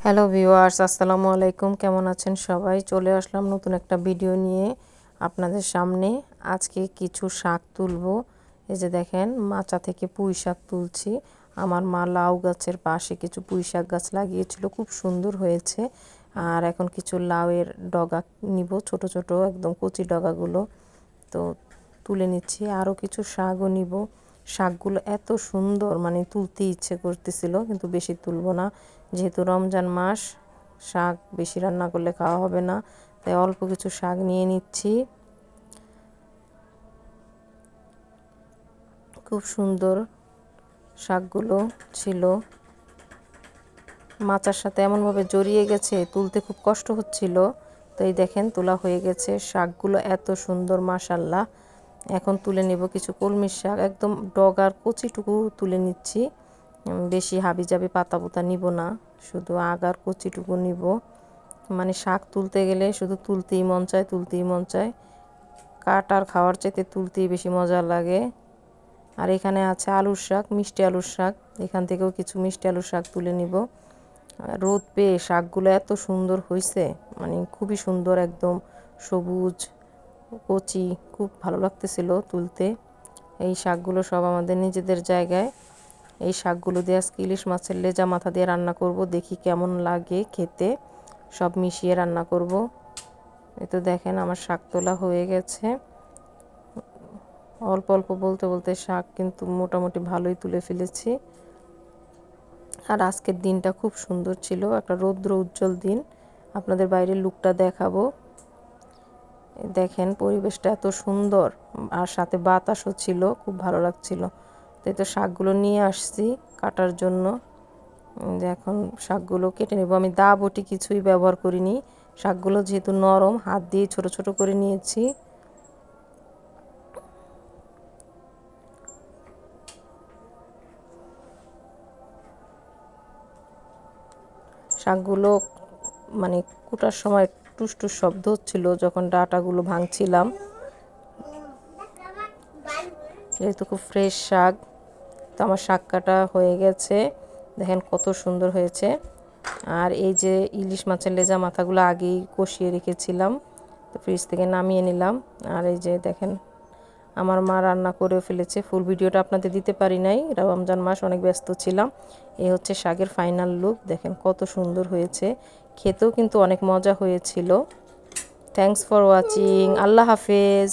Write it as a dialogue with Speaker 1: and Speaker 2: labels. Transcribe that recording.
Speaker 1: Hello viewers, আসসালামু আলাইকুম। কেমন আছেন সবাই? চলে আসলাম নতুন একটা ভিডিও নিয়ে আপনাদের সামনে। আজকে কিছু শাক তুলবো। এই যে দেখেন, মাচা থেকে পুঁই শাক তুলছি। আমার মা লাউ গাছের পাশে কিছু পুঁই শাক গাছ লাগিয়েছিল, খুব সুন্দর হয়েছে। আর এখন কিছু লাউয়ের ডগা নিব, ছোট ছোট একদম কচি ডগাগুলো। তো তুলে নিচ্ছি। আরও কিছু শাকও নিব। শাকগুলো এত সুন্দর, মানে তুলতে ইচ্ছে করতেছিল, কিন্তু বেশি তুলব না, যেহেতু রমজান মাস, শাক বেশি রান্না করলে খাওয়া হবে না, তাই অল্প কিছু শাক নিয়ে নিচ্ছি। খুব সুন্দর শাকগুলো ছিল, মাচার সাথে এমনভাবে জড়িয়ে গেছে, তুলতে খুব কষ্ট হচ্ছিল। তো এই দেখেন, তোলা হয়ে গেছে। শাকগুলো এত সুন্দর, মাশাল্লাহ। এখন তুলে নেব কিছু কলমির শাক, একদম ডগার কচিটুকু তুলে নিচ্ছি। বেশি হাবিজাবি পাতা পোতা নিব না, শুধু আগার কচিটুকু নিব। মানে শাক তুলতে গেলে শুধু তুলতেই মন চায়, তুলতেই মন চায়। কাটার খাওয়ার চাইতে তুলতেই বেশি মজা লাগে। আর এখানে আছে আলুর শাক, মিষ্টি আলুর শাক। এখান থেকেও কিছু মিষ্টি আলুর শাক তুলে নিব। রোদ পেয়ে শাকগুলো এত সুন্দর হয়েছে, মানে খুবই সুন্দর, একদম সবুজ কচি, খুব ভালো লাগতেছিল তুলতে। এই শাকগুলো সব আমাদের নিজেদের জায়গায়। এই শাকগুলো দিয়ে আজকে ইলিশ মাছের লেজা মাথা দিয়ে রান্না করব, দেখি কেমন লাগে খেতে। সব মিশিয়ে রান্না করব। এই তো দেখেন, আমার শাক তোলা হয়ে গেছে। অল্প অল্প বলতে বলতে শাক কিন্তু মোটামুটি ভালোই তুলে ফেলেছি। আর আজকের দিনটা খুব সুন্দর ছিল, একটা রৌদ্র উজ্জ্বল দিন। আপনাদের বাইরের লুকটা দেখাবো। দেখেন, পরিবেশটা এত সুন্দর, আর সাথে বাতাসও ছিল, খুব ভালো লাগছিল। তাই তো শাকগুলো নিয়ে আসছি কাটার জন্য। এখন শাকগুলো কেটে নেব। আমি দা বটি কিছুই ব্যবহার করিনি, শাকগুলো যেহেতু নরম, হাত দিয়ে ছোট ছোট করে নিয়েছি। শাকগুলো মানে কুটার সময় টুসটুস শব্দ হচ্ছিল যখন ডাঁটাগুলো ভাঙছিলাম, যেহেতু খুব ফ্রেশ শাক। তো আমার শাক কাটা হয়ে গেছে, দেখেন কত সুন্দর হয়েছে। আর এই যে ইলিশ মাছের লেজা মাথাগুলো আগেই কষিয়ে রেখেছিলাম, তো ফ্রিজ থেকে নামিয়ে নিলাম। আর এই যে দেখেন, আমার মা রান্না করে ফেলেছে। ফুল ভিডিওটা আপনাদের দিতে পারি নাই, রমজান মাস, অনেক ব্যস্ত ছিলাম। এই হচ্ছে শাকের ফাইনাল লুক, দেখেন কত সুন্দর হয়েছে। খেতেও কিন্তু অনেক মজা হয়েছিল। Thanks for watching. আল্লাহ হাফেজ।